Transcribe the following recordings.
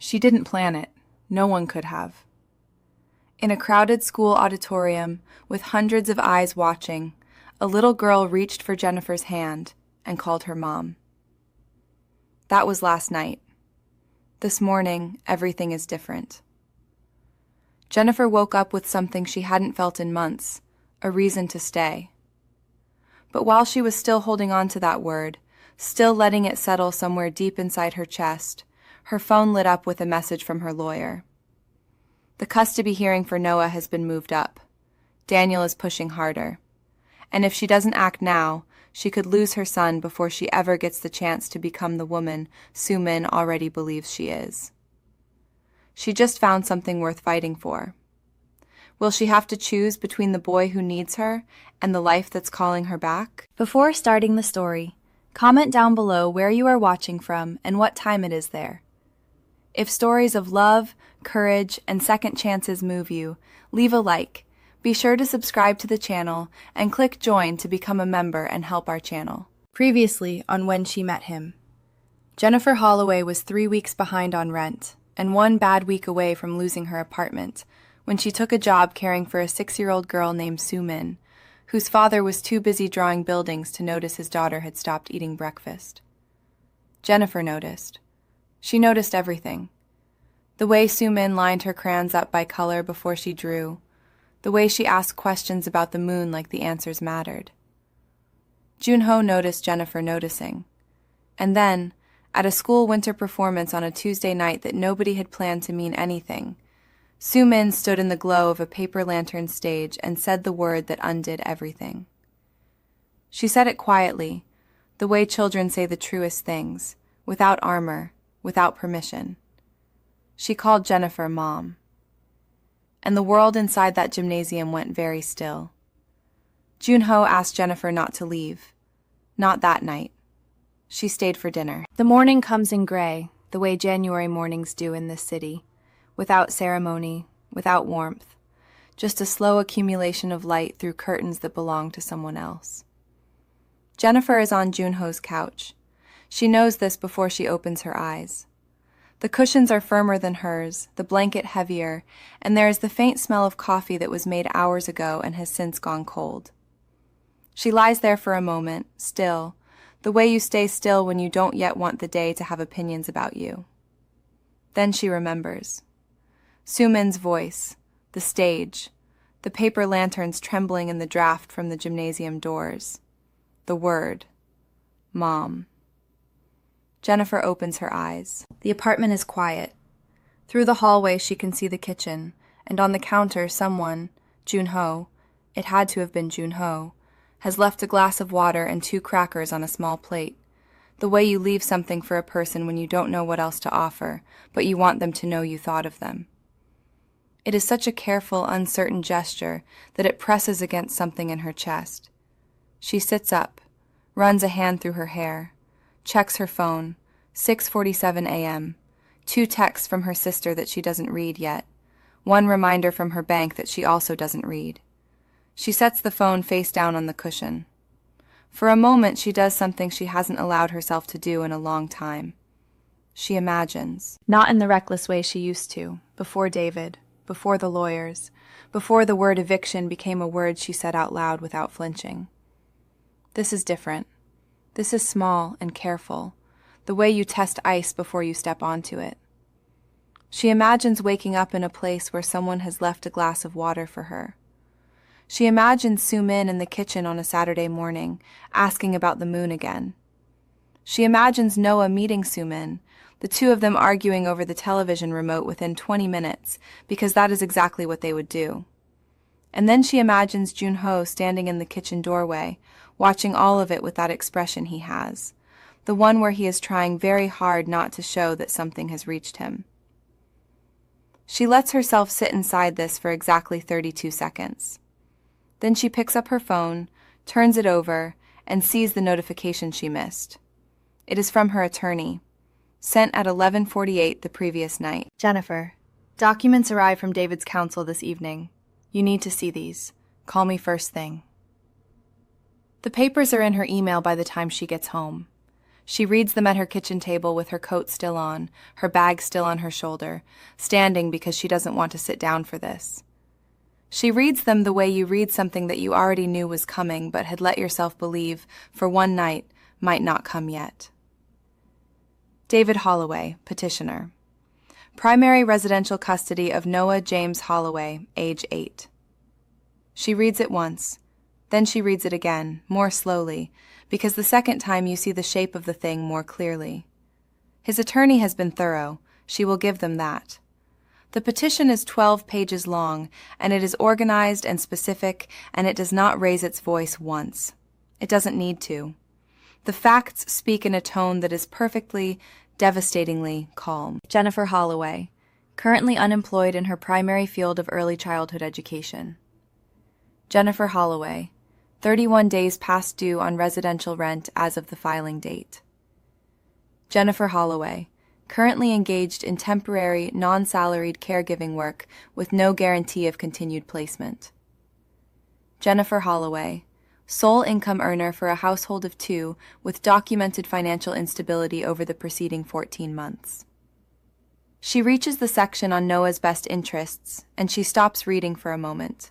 She didn't plan it. No one could have. In a crowded school auditorium, with hundreds of eyes watching, a little girl reached for Jennifer's hand and called her mom. That was last night. This morning, everything is different. Jennifer woke up with something she hadn't felt in months, a reason to stay. But while she was still holding on to that word, still letting it settle somewhere deep inside her chest, her phone lit up with a message from her lawyer. The custody hearing for Noah has been moved up. Daniel is pushing harder. And if she doesn't act now, she could lose her son before she ever gets the chance to become the woman Soo-Min already believes she is. She just found something worth fighting for. Will she have to choose between the boy who needs her and the life that's calling her back? Before starting the story, comment down below where you are watching from and what time it is there. If stories of love, courage, and second chances move you, leave a like. Be sure to subscribe to the channel and click join to become a member and help our channel. Previously on When She Met Him. Jennifer Holloway was 3 weeks behind on rent and 1 bad week away from losing her apartment when she took a job caring for a 6-year-old girl named Soo-Min, whose father was too busy drawing buildings to notice his daughter had stopped eating breakfast. Jennifer noticed. She noticed everything. The way Soo-Min lined her crayons up by color before she drew, the way she asked questions about the moon like the answers mattered. Jun-Ho noticed Jennifer noticing. And then, at a school winter performance on a Tuesday night that nobody had planned to mean anything, Soo-Min stood in the glow of a paper lantern stage and said the word that undid everything. She said it quietly, the way children say the truest things, without armor, without permission. She called Jennifer Mom. And the world inside that gymnasium went very still. Jun-Ho asked Jennifer not to leave. Not that night. She stayed for dinner. The morning comes in gray, the way January mornings do in this city, without ceremony, without warmth, just a slow accumulation of light through curtains that belong to someone else. Jennifer is on Jun-Ho's couch. She knows this before she opens her eyes. The cushions are firmer than hers, the blanket heavier, and there is the faint smell of coffee that was made hours ago and has since gone cold. She lies there for a moment, still, the way you stay still when you don't yet want the day to have opinions about you. Then she remembers. Soo-Min's voice, the stage, the paper lanterns trembling in the draft from the gymnasium doors. The word, Mom. Jennifer opens her eyes. The apartment is quiet. Through the hallway she can see the kitchen, and on the counter someone, Jun-Ho, it had to have been Jun-Ho, has left a glass of water and 2 crackers on a small plate, the way you leave something for a person when you don't know what else to offer, but you want them to know you thought of them. It is such a careful, uncertain gesture that it presses against something in her chest. She sits up, runs a hand through her hair, checks her phone, 6:47 a.m., 2 texts from her sister that she doesn't read yet, 1 reminder from her bank that she also doesn't read. She sets the phone face down on the cushion. For a moment she does something she hasn't allowed herself to do in a long time. She imagines. Not in the reckless way she used to, before David, before the lawyers, before the word eviction became a word she said out loud without flinching. This is different. This is small and careful, the way you test ice before you step onto it. She imagines waking up in a place where someone has left a glass of water for her. She imagines Soo-Min in the kitchen on a Saturday morning, asking about the moon again. She imagines Noah meeting Soo-Min, the 2 of them arguing over the television remote within 20 minutes, because that is exactly what they would do. And then she imagines Jun-Ho standing in the kitchen doorway, watching all of it with that expression he has, the one where he is trying very hard not to show that something has reached him. She lets herself sit inside this for exactly 32 seconds. Then she picks up her phone, turns it over, and sees the notification she missed. It is from her attorney, sent at 11:48 the previous night. Jennifer, documents arrived from David's counsel this evening. You need to see these. Call me first thing. The papers are in her email by the time she gets home. She reads them at her kitchen table with her coat still on, her bag still on her shoulder, standing because she doesn't want to sit down for this. She reads them the way you read something that you already knew was coming but had let yourself believe, for one night, might not come yet. David Holloway, petitioner. Primary residential custody of Noah James Holloway, age 8. She reads it once. Then she reads it again, more slowly, because the second time you see the shape of the thing more clearly. His attorney has been thorough. She will give them that. The petition is 12 pages long, and it is organized and specific, and it does not raise its voice once. It doesn't need to. The facts speak in a tone that is perfectly, devastatingly calm. Jennifer Holloway, currently unemployed in her primary field of early childhood education. Jennifer Holloway, 31 days past due on residential rent as of the filing date. Jennifer Holloway, currently engaged in temporary, non-salaried caregiving work with no guarantee of continued placement. Jennifer Holloway, sole income earner for a household of 2 with documented financial instability over the preceding 14 months. She reaches the section on Noah's best interests, and she stops reading for a moment.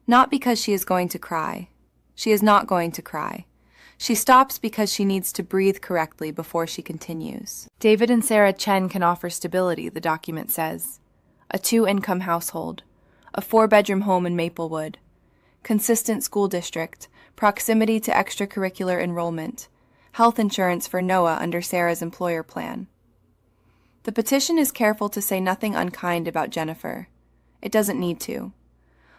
Not because she is going to cry. She is not going to cry. She stops because she needs to breathe correctly before she continues. David and Sarah Chen can offer stability, the document says. A 2-income household. A 4-bedroom home in Maplewood. Consistent school district. Proximity to extracurricular enrollment. Health insurance for Noah under Sarah's employer plan. The petition is careful to say nothing unkind about Jennifer. It doesn't need to.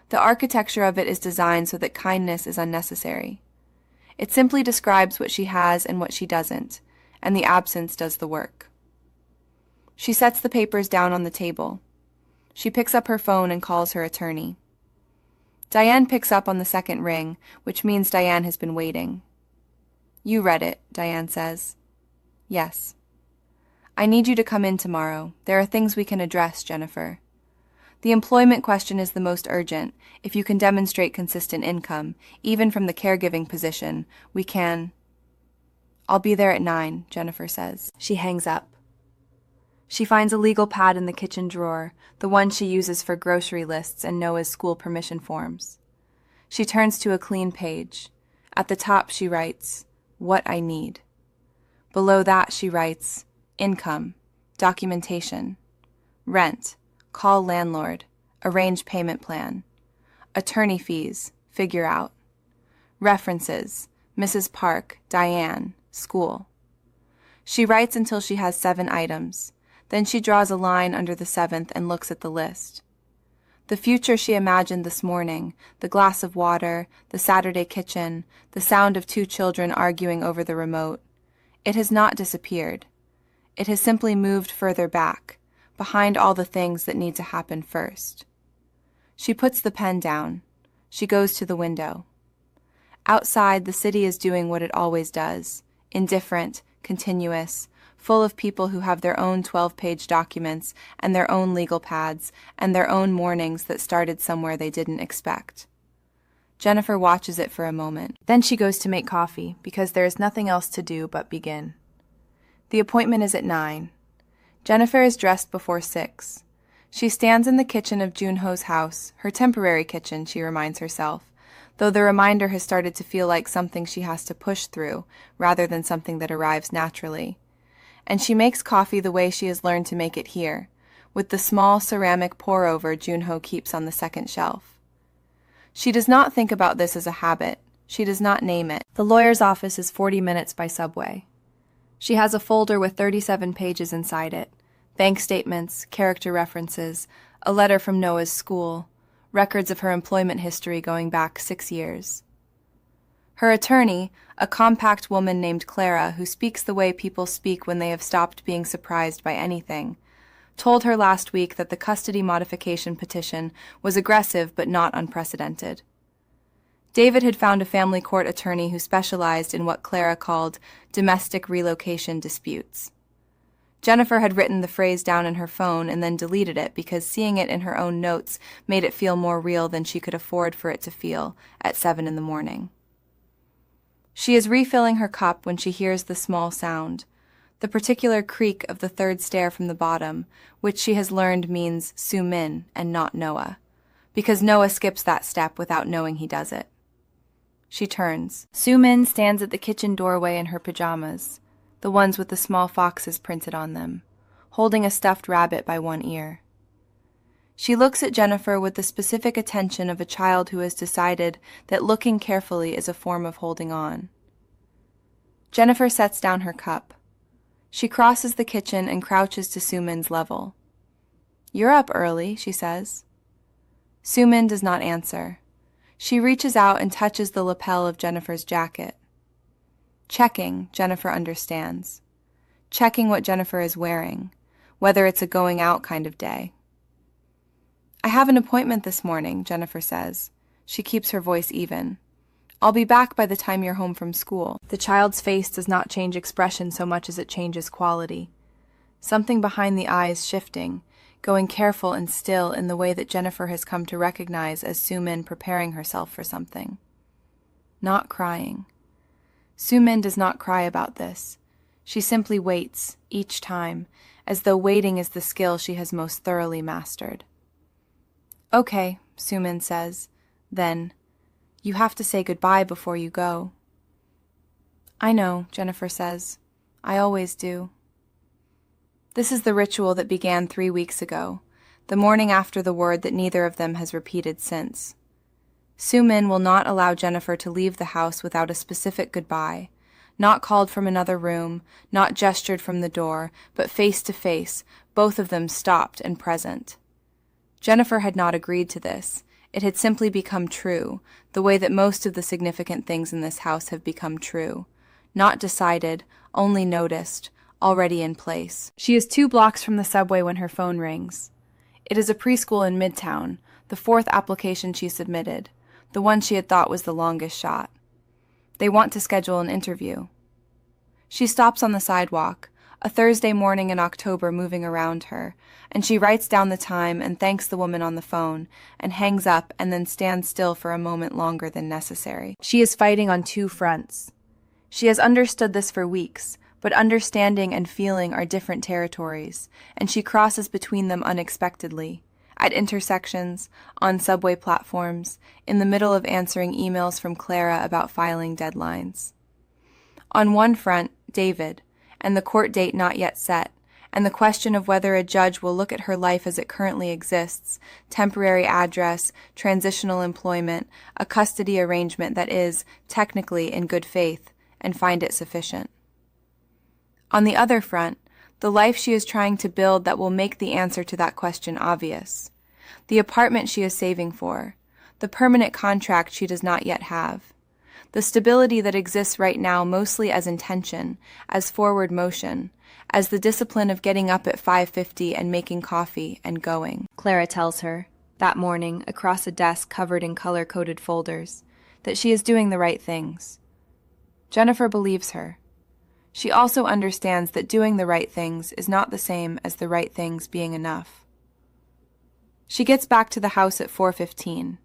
The architecture of it is designed so that kindness is unnecessary. It simply describes what she has and what she doesn't, and the absence does the work. She sets the papers down on the table. She picks up her phone and calls her attorney. Diane picks up on the second ring, which means Diane has been waiting. You read it, Diane says. Yes. I need you to come in tomorrow. There are things we can address, Jennifer. The employment question is the most urgent. If you can demonstrate consistent income, even from the caregiving position, we can... I'll be there at 9, Jennifer says. She hangs up. She finds a legal pad in the kitchen drawer, the one she uses for grocery lists and Noah's school permission forms. She turns to a clean page. At the top she writes, "What I need." Below that she writes, "Income, documentation, rent, call landlord, arrange payment plan, attorney fees, figure out, references, Mrs. Park, Diane, school." She writes until she has 7 items. Then she draws a line under the 7th and looks at the list. The future she imagined this morning, the glass of water, the Saturday kitchen, the sound of 2 children arguing over the remote, it has not disappeared. It has simply moved further back, behind all the things that need to happen first. She puts the pen down. She goes to the window. Outside, the city is doing what it always does, indifferent, continuous, full of people who have their own 12-page documents and their own legal pads and their own mornings that started somewhere they didn't expect. Jennifer watches it for a moment. Then she goes to make coffee because there is nothing else to do but begin. The appointment is at 9. Jennifer is dressed before 6. She stands in the kitchen of Jun-Ho's house, her temporary kitchen, she reminds herself, though the reminder has started to feel like something she has to push through rather than something that arrives naturally. And she makes coffee the way she has learned to make it here, with the small ceramic pour-over Jun-Ho keeps on the second shelf. She does not think about this as a habit. She does not name it. The lawyer's office is 40 minutes by subway. She has a folder with 37 pages inside it, bank statements, character references, a letter from Noah's school, records of her employment history going back 6 years. Her attorney, a compact woman named Clara who speaks the way people speak when they have stopped being surprised by anything, told her last week that the custody modification petition was aggressive but not unprecedented. David had found a family court attorney who specialized in what Clara called domestic relocation disputes. Jennifer had written the phrase down in her phone and then deleted it because seeing it in her own notes made it feel more real than she could afford for it to feel at 7 in the morning. She is refilling her cup when she hears the small sound, the particular creak of the third stair from the bottom, which she has learned means Soo-Min and not Noah, because Noah skips that step without knowing he does it. She turns. Soo-Min stands at the kitchen doorway in her pajamas, the ones with the small foxes printed on them, holding a stuffed rabbit by one ear. She looks at Jennifer with the specific attention of a child who has decided that looking carefully is a form of holding on. Jennifer sets down her cup. She crosses the kitchen and crouches to Soo-Min's level. "You're up early," she says. Soo-Min does not answer. She reaches out and touches the lapel of Jennifer's jacket. Checking, Jennifer understands. Checking what Jennifer is wearing, whether it's a going out kind of day. "I have an appointment this morning," Jennifer says. She keeps her voice even. "I'll be back by the time you're home from school." The child's face does not change expression so much as it changes quality. Something behind the eyes shifting, going careful and still in the way that Jennifer has come to recognize as Soo-Min preparing herself for something. Not crying. Soo-Min does not cry about this. She simply waits, each time, as though waiting is the skill she has most thoroughly mastered. "Okay," Soo-Min says. Then, "You have to say goodbye before you go." "I know," Jennifer says. "I always do." This is the ritual that began 3 weeks ago, the morning after the word that neither of them has repeated since. Soo-Min will not allow Jennifer to leave the house without a specific goodbye, not called from another room, not gestured from the door, but face to face, both of them stopped and present. Jennifer had not agreed to this. It had simply become true, the way that most of the significant things in this house have become true. Not decided, only noticed, already in place. She is 2 blocks from the subway when her phone rings. It is a preschool in Midtown, the 4th application she submitted, the one she had thought was the longest shot. They want to schedule an interview. She stops on the sidewalk, a Thursday morning in October moving around her, and she writes down the time and thanks the woman on the phone, and hangs up and then stands still for a moment longer than necessary. She is fighting on 2 fronts. She has understood this for weeks, but understanding and feeling are different territories, and she crosses between them unexpectedly, at intersections, on subway platforms, in the middle of answering emails from Clara about filing deadlines. On one front, David, and the court date not yet set, and the question of whether a judge will look at her life as it currently exists, temporary address, transitional employment, a custody arrangement that is, technically, in good faith, and find it sufficient. On the other front, the life she is trying to build that will make the answer to that question obvious. The apartment she is saving for, the permanent contract she does not yet have. The stability that exists right now mostly as intention, as forward motion, as the discipline of getting up at 5:50 and making coffee and going. Clara tells her, that morning, across a desk covered in color-coded folders, that she is doing the right things. Jennifer believes her. She also understands that doing the right things is not the same as the right things being enough. She gets back to the house at 4:15.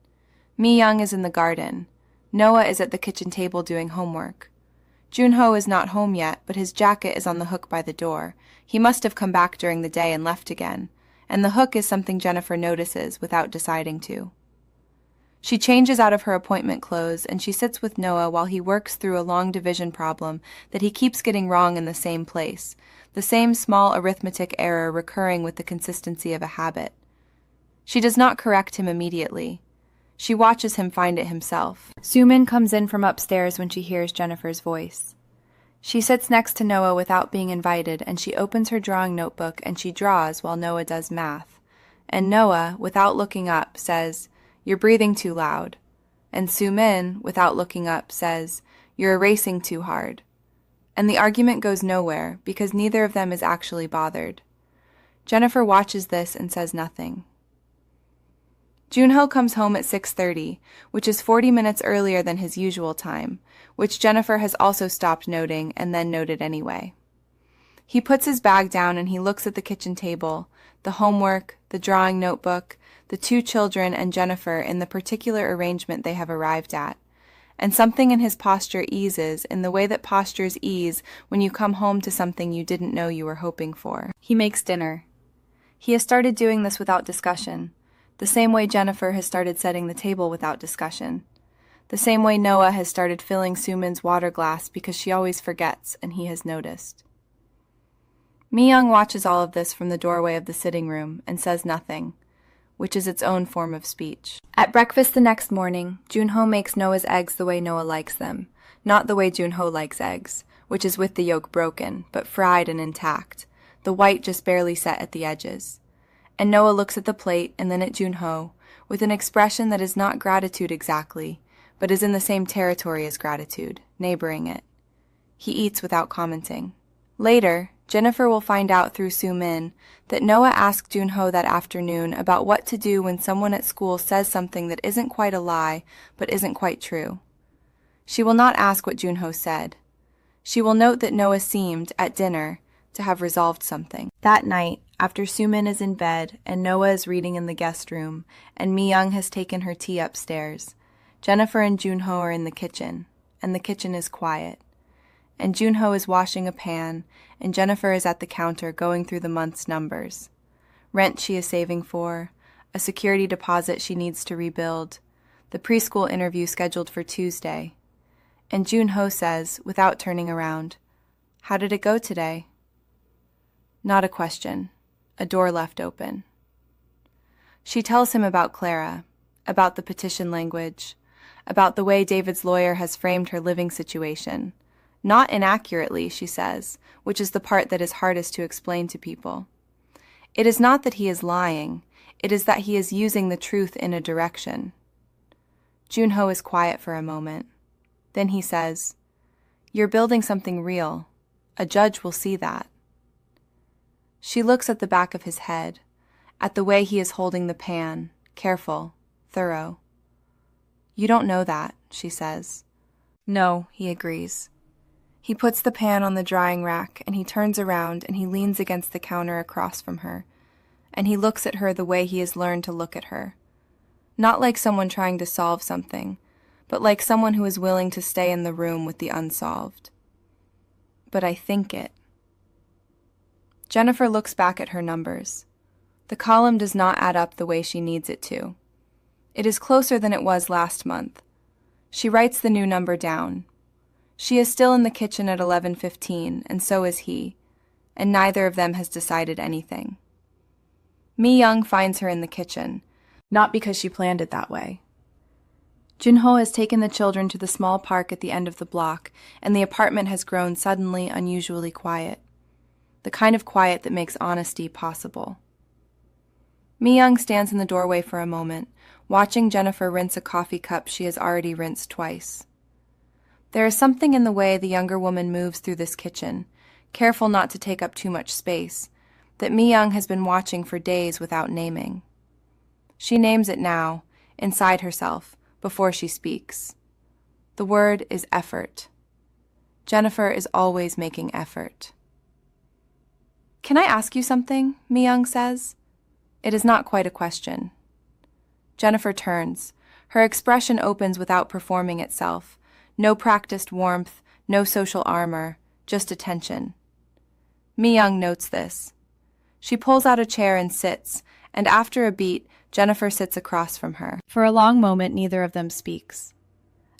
Mi-young is in the garden. Noah is at the kitchen table doing homework. Jun-Ho is not home yet, but his jacket is on the hook by the door. He must have come back during the day and left again, and the hook is something Jennifer notices without deciding to. She changes out of her appointment clothes, and she sits with Noah while he works through a long division problem that he keeps getting wrong in the same place, the same small arithmetic error recurring with the consistency of a habit. She does not correct him immediately. She watches him find it himself. Soo-Min comes in from upstairs when she hears Jennifer's voice. She sits next to Noah without being invited, and she opens her drawing notebook and she draws while Noah does math. And Noah, without looking up, says, "You're breathing too loud." And Soo-Min, without looking up, says, "You're erasing too hard." And the argument goes nowhere because neither of them is actually bothered. Jennifer watches this and says nothing. Jun-Ho comes home at 6:30, which is 40 minutes earlier than his usual time, which Jennifer has also stopped noting and then noted anyway. He puts his bag down and he looks at the kitchen table, the homework, the drawing notebook, the 2 children and Jennifer in the particular arrangement they have arrived at, and something in his posture eases in the way that postures ease when you come home to something you didn't know you were hoping for. He makes dinner. He has started doing this without discussion, the same way Jennifer has started setting the table without discussion. The same way Noah has started filling Soo-Min's water glass because she always forgets and he has noticed. Mi-young watches all of this from the doorway of the sitting room and says nothing, which is its own form of speech. At breakfast the next morning, Jun-Ho makes Noah's eggs the way Noah likes them, not the way Jun-Ho likes eggs, which is with the yolk broken, but fried and intact, the white just barely set at the edges. And Noah looks at the plate and then at Jun-Ho, with an expression that is not gratitude exactly, but is in the same territory as gratitude, neighboring it. He eats without commenting. Later, Jennifer will find out through Soo-Min that Noah asked Jun-Ho that afternoon about what to do when someone at school says something that isn't quite a lie, but isn't quite true. She will not ask what Jun-Ho said. She will note that Noah seemed, at dinner, to have resolved something. That night, after Soo-Min is in bed and Noah is reading in the guest room and Mi-young has taken her tea upstairs, Jennifer and Jun-Ho are in the kitchen, and the kitchen is quiet. And Jun-Ho is washing a pan, and Jennifer is at the counter going through the month's numbers. Rent she is saving for, a security deposit she needs to rebuild, the preschool interview scheduled for Tuesday. And Jun-Ho says, without turning around, "How did it go today?" Not a question, a door left open. She tells him about Clara, about the petition language, about the way David's lawyer has framed her living situation. Not inaccurately, she says, which is the part that is hardest to explain to people. It is not that he is lying, it is that he is using the truth in a direction. Jun-Ho is quiet for a moment. Then he says, "You're building something real. A judge will see that." She looks at the back of his head, at the way he is holding the pan, careful, thorough. "You don't know that," she says. "No," he agrees. He puts the pan on the drying rack, and he turns around and he leans against the counter across from her, and he looks at her the way he has learned to look at her. Not like someone trying to solve something, but like someone who is willing to stay in the room with the unsolved. "But I think it." Jennifer looks back at her numbers. The column does not add up the way she needs it to. It is closer than it was last month. She writes the new number down. She is still in the kitchen at 11:15, and so is he, and neither of them has decided anything. Mi-young finds her in the kitchen, not because she planned it that way. Jun-Ho has taken the children to the small park at the end of the block, and the apartment has grown suddenly unusually quiet. The kind of quiet that makes honesty possible. Mi-young stands in the doorway for a moment, watching Jennifer rinse a coffee cup she has already rinsed twice. There is something in the way the younger woman moves through this kitchen, careful not to take up too much space, that Mi-young has been watching for days without naming. She names it now, inside herself, before she speaks. The word is effort. Jennifer is always making effort. "Can I ask you something?" Mi-young says. It is not quite a question. Jennifer turns. Her expression opens without performing itself. No practiced warmth, no social armor, just attention. Mi-young notes this. She pulls out a chair and sits, and after a beat, Jennifer sits across from her. For a long moment, neither of them speaks.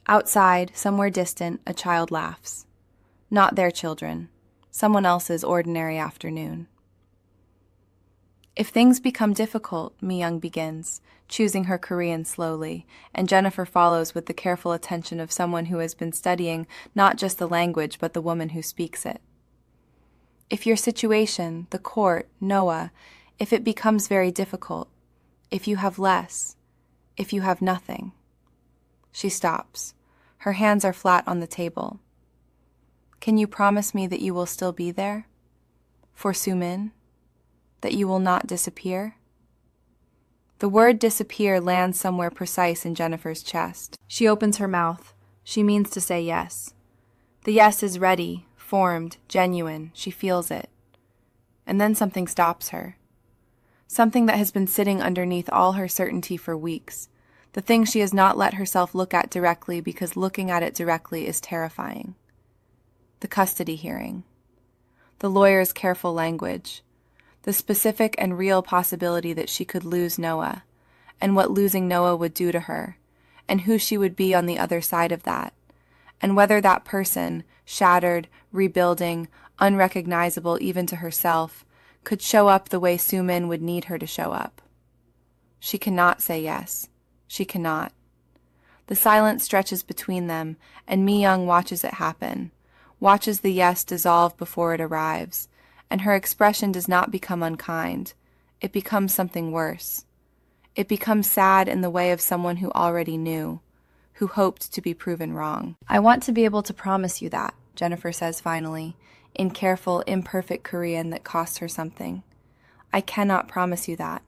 Outside, somewhere distant, a child laughs. Not their children. Someone else's ordinary afternoon. "If things become difficult," Mi-young begins, choosing her Korean slowly, and Jennifer follows with the careful attention of someone who has been studying not just the language but the woman who speaks it. "If your situation, the court, Noah, if it becomes very difficult, if you have less, if you have nothing." She stops. Her hands are flat on the table. "Can you promise me that you will still be there? For Soo-Min? That you will not disappear?" The word disappear lands somewhere precise in Jennifer's chest. She opens her mouth. She means to say yes. The yes is ready, formed, genuine. She feels it. And then something stops her. Something that has been sitting underneath all her certainty for weeks. The thing she has not let herself look at directly because looking at it directly is terrifying. The custody hearing. The lawyer's careful language. The specific and real possibility that she could lose Noah, and what losing Noah would do to her, and who she would be on the other side of that, and whether that person, shattered, rebuilding, unrecognizable even to herself, could show up the way Soo-Min would need her to show up. She cannot say yes. She cannot. The silence stretches between them, and Mi-young watches it happen, watches the yes dissolve before it arrives, and her expression does not become unkind. It becomes something worse. It becomes sad in the way of someone who already knew, who hoped to be proven wrong. I want to be able to promise you that, Jennifer says finally, in careful, imperfect Korean that costs her something. I cannot promise you that.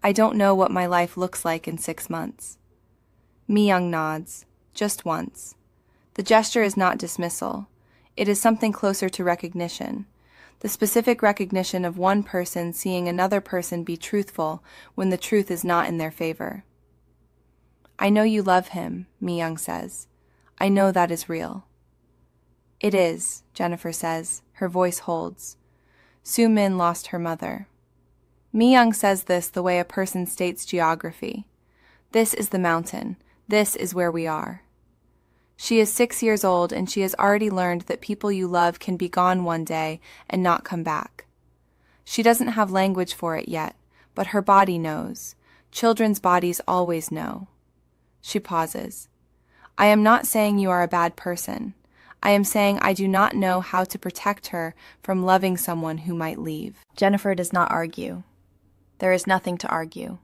I don't know what my life looks like in 6 months. Mi-young nods, just once. The gesture is not dismissal. It is something closer to recognition. The specific recognition of one person seeing another person be truthful when the truth is not in their favor. I know you love him, Mi-young says. I know that is real. It is, Jennifer says. Her voice holds. Soo-Min lost her mother. Mi-young says this the way a person states geography. This is the mountain. This is where we are. She is 6 years old, and she has already learned that people you love can be gone one day and not come back. She doesn't have language for it yet, but her body knows. Children's bodies always know. She pauses. I am not saying you are a bad person. I am saying I do not know how to protect her from loving someone who might leave. Jennifer does not argue. There is nothing to argue.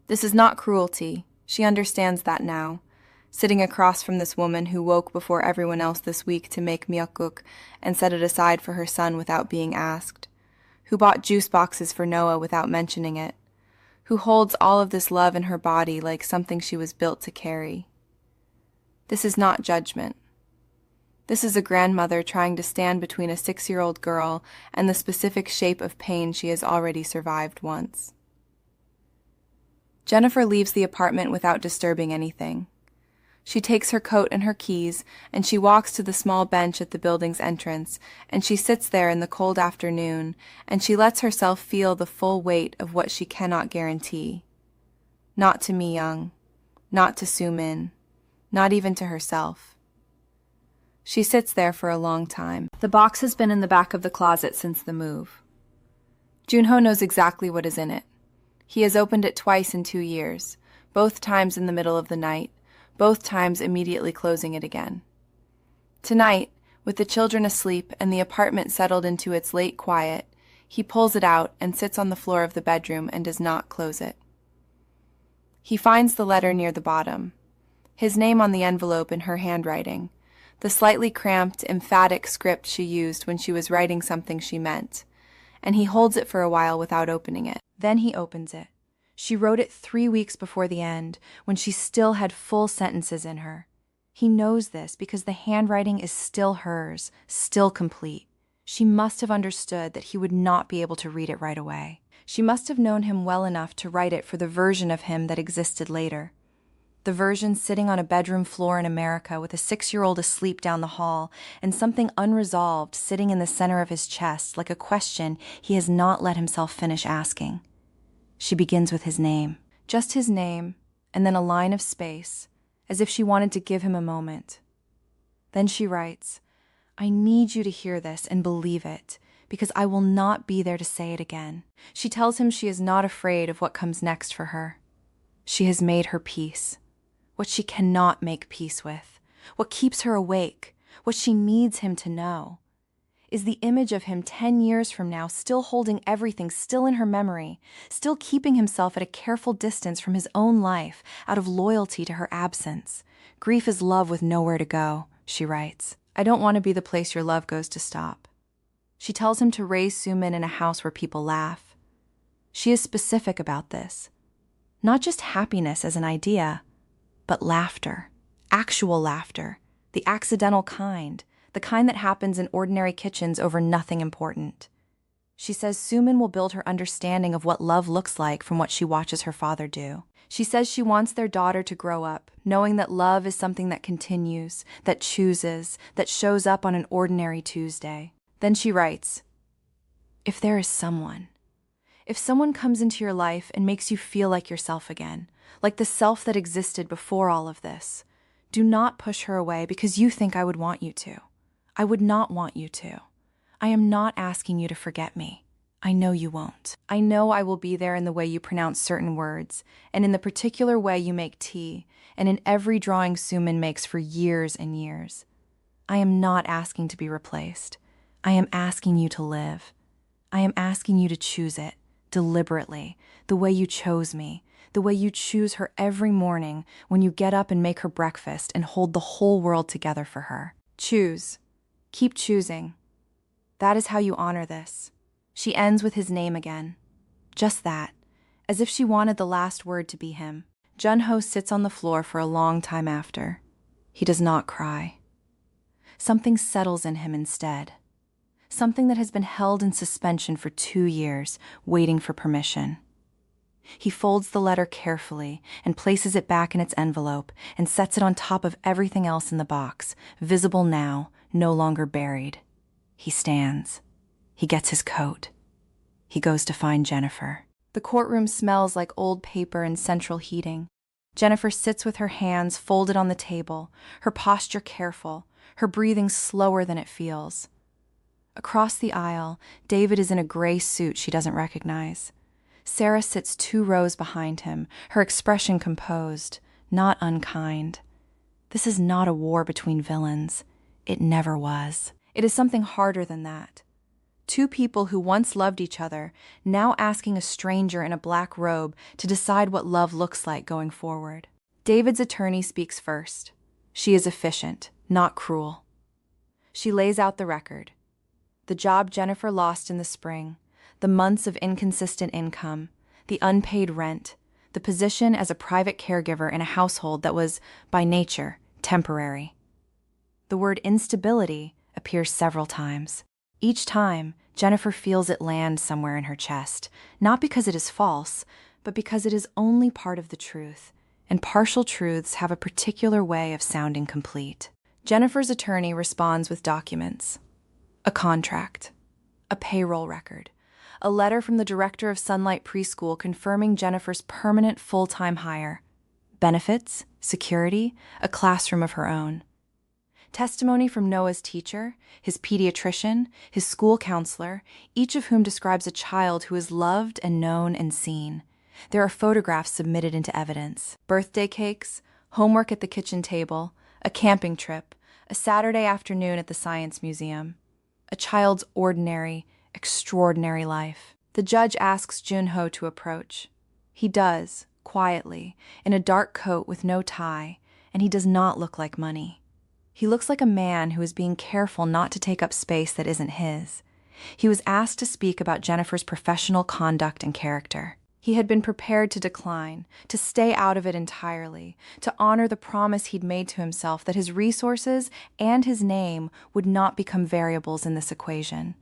This is not cruelty. She understands that now. Sitting across from this woman who woke before everyone else this week to make miyeokguk and set it aside for her son without being asked, who bought juice boxes for Noah without mentioning it, who holds all of this love in her body like something she was built to carry. This is not judgment. This is a grandmother trying to stand between a 6-year-old girl and the specific shape of pain she has already survived once. Jennifer leaves the apartment without disturbing anything. She takes her coat and her keys, and she walks to the small bench at the building's entrance, and she sits there in the cold afternoon, and she lets herself feel the full weight of what she cannot guarantee. Not to Mi-young, not to Soo-Min, not even to herself. She sits there for a long time. The box has been in the back of the closet since the move. Jun-Ho knows exactly what is in it. He has opened it twice in 2 years, both times in the middle of the night, both times immediately closing it again. Tonight, with the children asleep and the apartment settled into its late quiet, he pulls it out and sits on the floor of the bedroom and does not close it. He finds the letter near the bottom, his name on the envelope in her handwriting, the slightly cramped, emphatic script she used when she was writing something she meant, and he holds it for a while without opening it. Then he opens it. She wrote it 3 weeks before the end, when she still had full sentences in her. He knows this because the handwriting is still hers, still complete. She must have understood that he would not be able to read it right away. She must have known him well enough to write it for the version of him that existed later. The version sitting on a bedroom floor in America with a 6-year-old asleep down the hall and something unresolved sitting in the center of his chest like a question he has not let himself finish asking. She begins with his name, just his name, and then a line of space, as if she wanted to give him a moment. Then she writes, I need you to hear this and believe it, because I will not be there to say it again. She tells him she is not afraid of what comes next for her. She has made her peace. What she cannot make peace with, what keeps her awake, what she needs him to know. Is the image of him 10 years from now still holding everything still in her memory, still keeping himself at a careful distance from his own life out of loyalty to her absence. Grief is love with nowhere to go, she writes. I don't want to be the place your love goes to stop. She tells him to raise Soo-Min in a house where people laugh. She is specific about this. Not just happiness as an idea, but laughter, actual laughter, the accidental kind, the kind that happens in ordinary kitchens over nothing important. She says Soo-Min will build her understanding of what love looks like from what she watches her father do. She says she wants their daughter to grow up, knowing that love is something that continues, that chooses, that shows up on an ordinary Tuesday. Then she writes, "If there is someone, if someone comes into your life and makes you feel like yourself again, like the self that existed before all of this, do not push her away because you think I would want you to. I would not want you to. I am not asking you to forget me. I know you won't. I know I will be there in the way you pronounce certain words, and in the particular way you make tea, and in every drawing Soo-Min makes for years and years. I am not asking to be replaced. I am asking you to live. I am asking you to choose it, deliberately, the way you chose me, the way you choose her every morning when you get up and make her breakfast and hold the whole world together for her. Choose. Keep choosing. That is how you honor this." She ends with his name again. Just that, as if she wanted the last word to be him. Jun-Ho sits on the floor for a long time after. He does not cry. Something settles in him instead. Something that has been held in suspension for 2 years, waiting for permission. He folds the letter carefully and places it back in its envelope and sets it on top of everything else in the box, visible now, no longer buried. He stands. He gets his coat. He goes to find Jennifer. The courtroom smells like old paper and central heating. Jennifer sits with her hands folded on the table, her posture careful, her breathing slower than it feels. Across the aisle, David is in a gray suit she doesn't recognize. Sarah sits 2 rows behind him, her expression composed, not unkind. This is not a war between villains. It never was. It is something harder than that. 2 people who once loved each other, now asking a stranger in a black robe to decide what love looks like going forward. David's attorney speaks first. She is efficient, not cruel. She lays out the record. The job Jennifer lost in the spring, the months of inconsistent income, the unpaid rent, the position as a private caregiver in a household that was, by nature, temporary. The word instability appears several times. Each time, Jennifer feels it land somewhere in her chest, not because it is false, but because it is only part of the truth, and partial truths have a particular way of sounding complete. Jennifer's attorney responds with documents. A contract, a payroll record, a letter from the director of Sunlight Preschool confirming Jennifer's permanent full-time hire, benefits, security, a classroom of her own. Testimony from Noah's teacher, his pediatrician, his school counselor, each of whom describes a child who is loved and known and seen. There are photographs submitted into evidence. Birthday cakes, homework at the kitchen table, a camping trip, a Saturday afternoon at the Science Museum. A child's ordinary, extraordinary life. The judge asks Jun-Ho to approach. He does, quietly, in a dark coat with no tie, and he does not look like money. He looks like a man who is being careful not to take up space that isn't his. He was asked to speak about Jennifer's professional conduct and character. He had been prepared to decline, to stay out of it entirely, to honor the promise he'd made to himself that his resources and his name would not become variables in this equation.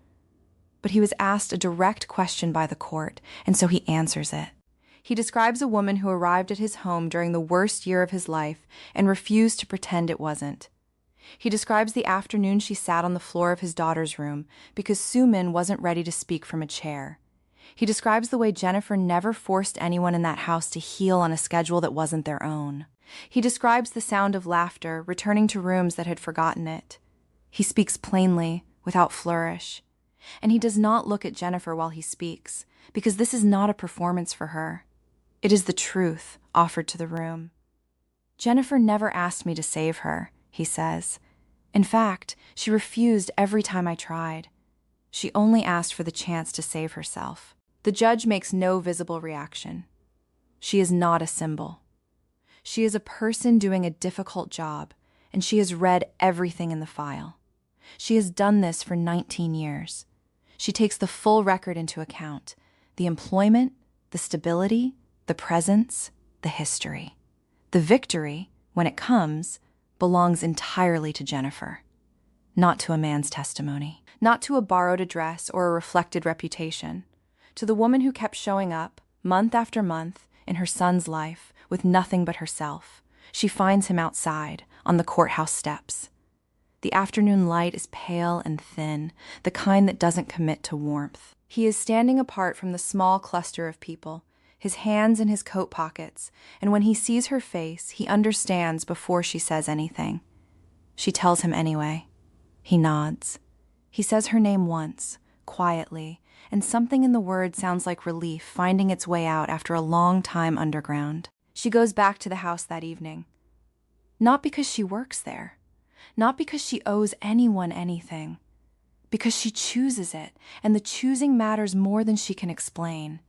But he was asked a direct question by the court, and so he answers it. He describes a woman who arrived at his home during the worst year of his life and refused to pretend it wasn't. He describes the afternoon she sat on the floor of his daughter's room because Soo-Min wasn't ready to speak from a chair. He describes the way Jennifer never forced anyone in that house to heal on a schedule that wasn't their own. He describes the sound of laughter returning to rooms that had forgotten it. He speaks plainly, without flourish. And he does not look at Jennifer while he speaks, because this is not a performance for her. It is the truth offered to the room. Jennifer never asked me to save her, he says. In fact, she refused every time I tried. She only asked for the chance to save herself. The judge makes no visible reaction. She is not a symbol. She is a person doing a difficult job, and she has read everything in the file. She has done this for 19 years. She takes the full record into account, the employment, the stability, the presence, the history. The victory, when it comes, belongs entirely to Jennifer, not to a man's testimony, not to a borrowed address or a reflected reputation, to the woman who kept showing up, month after month, in her son's life, with nothing but herself. She finds him outside, on the courthouse steps. The afternoon light is pale and thin, the kind that doesn't commit to warmth. He is standing apart from the small cluster of people, his hands in his coat pockets, and when he sees her face, he understands before she says anything. She tells him anyway. He nods. He says her name once, quietly, and something in the word sounds like relief finding its way out after a long time underground. She goes back to the house that evening. Not because she works there. Not because she owes anyone anything. Because she chooses it, and the choosing matters more than she can explain.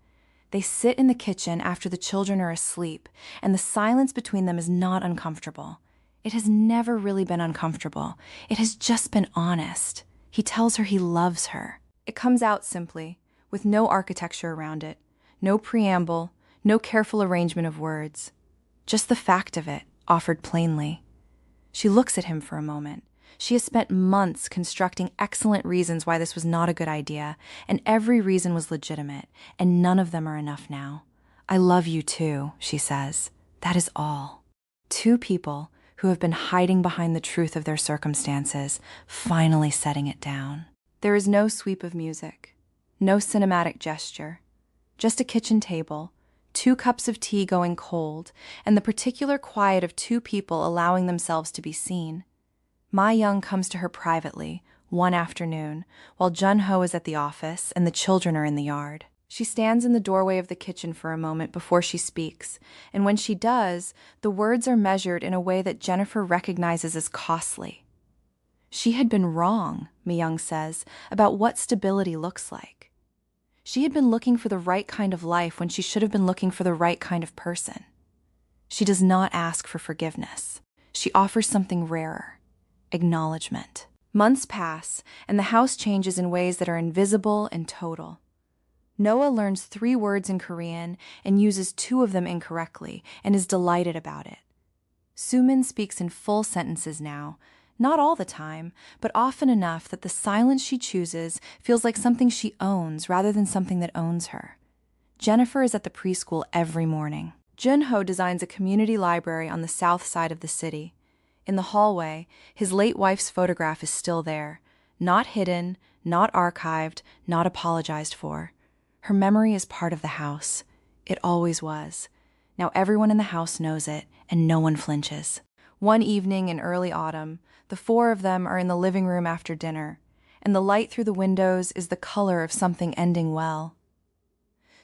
They sit in the kitchen after the children are asleep, and the silence between them is not uncomfortable. It has never really been uncomfortable. It has just been honest. He tells her he loves her. It comes out simply, with no architecture around it, no preamble, no careful arrangement of words. Just the fact of it, offered plainly. She looks at him for a moment. She has spent months constructing excellent reasons why this was not a good idea, and every reason was legitimate, and none of them are enough now. I love you too, she says. That is all. Two people who have been hiding behind the truth of their circumstances, finally setting it down. There is no sweep of music, no cinematic gesture, just a kitchen table, 2 cups of tea going cold, and the particular quiet of 2 people allowing themselves to be seen. Ma Young comes to her privately, one afternoon, while Jun-Ho is at the office and the children are in the yard. She stands in the doorway of the kitchen for a moment before she speaks, and when she does, the words are measured in a way that Jennifer recognizes as costly. She had been wrong, Ma Young says, about what stability looks like. She had been looking for the right kind of life when she should have been looking for the right kind of person. She does not ask for forgiveness. She offers something rarer, acknowledgement. Months pass, and the house changes in ways that are invisible and total. Noah learns 3 words in Korean and uses 2 of them incorrectly and is delighted about it. Soo-Min speaks in full sentences now, not all the time, but often enough that the silence she chooses feels like something she owns rather than something that owns her. Jennifer is at the preschool every morning. Jun-Ho designs a community library on the south side of the city. In the hallway, his late wife's photograph is still there, not hidden, not archived, not apologized for. Her memory is part of the house. It always was. Now everyone in the house knows it, and no one flinches. One evening in early autumn, the 4 of them are in the living room after dinner, and the light through the windows is the color of something ending well.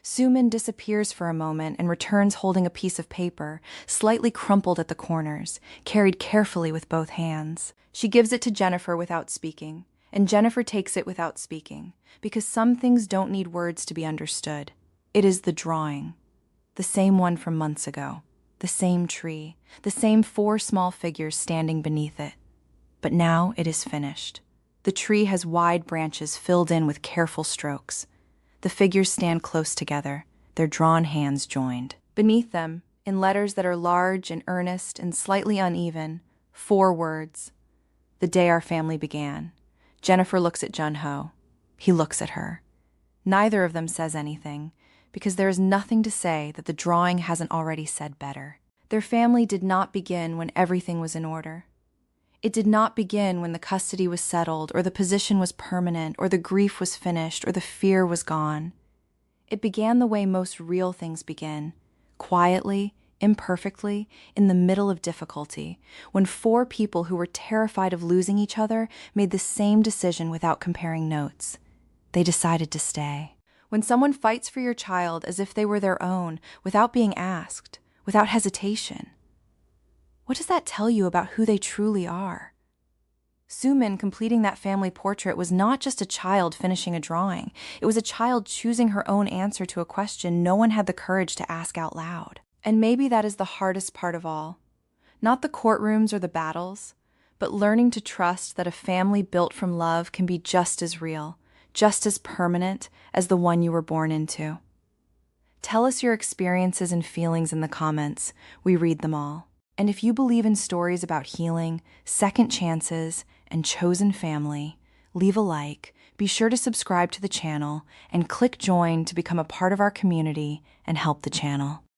Soo-Min disappears for a moment and returns holding a piece of paper, slightly crumpled at the corners, carried carefully with both hands. She gives it to Jennifer without speaking, and Jennifer takes it without speaking, because some things don't need words to be understood. It is the drawing, the same one from months ago, the same tree, the same 4 small figures standing beneath it. But now it is finished. The tree has wide branches filled in with careful strokes. The figures stand close together, their drawn hands joined. Beneath them, in letters that are large and earnest and slightly uneven, 4 words. The day our family began. Jennifer looks at Jun-Ho. He looks at her. Neither of them says anything, because there is nothing to say that the drawing hasn't already said better. Their family did not begin when everything was in order. It did not begin when the custody was settled, or the position was permanent, or the grief was finished, or the fear was gone. It began the way most real things begin, quietly, imperfectly, in the middle of difficulty, when 4 people who were terrified of losing each other made the same decision without comparing notes. They decided to stay. When someone fights for your child as if they were their own, without being asked, without hesitation, what does that tell you about who they truly are? Soo-Min completing that family portrait was not just a child finishing a drawing. It was a child choosing her own answer to a question no one had the courage to ask out loud. And maybe that is the hardest part of all. Not the courtrooms or the battles, but learning to trust that a family built from love can be just as real, just as permanent as the one you were born into. Tell us your experiences and feelings in the comments. We read them all. And if you believe in stories about healing, second chances, and chosen family, leave a like, be sure to subscribe to the channel, and click join to become a part of our community and help the channel.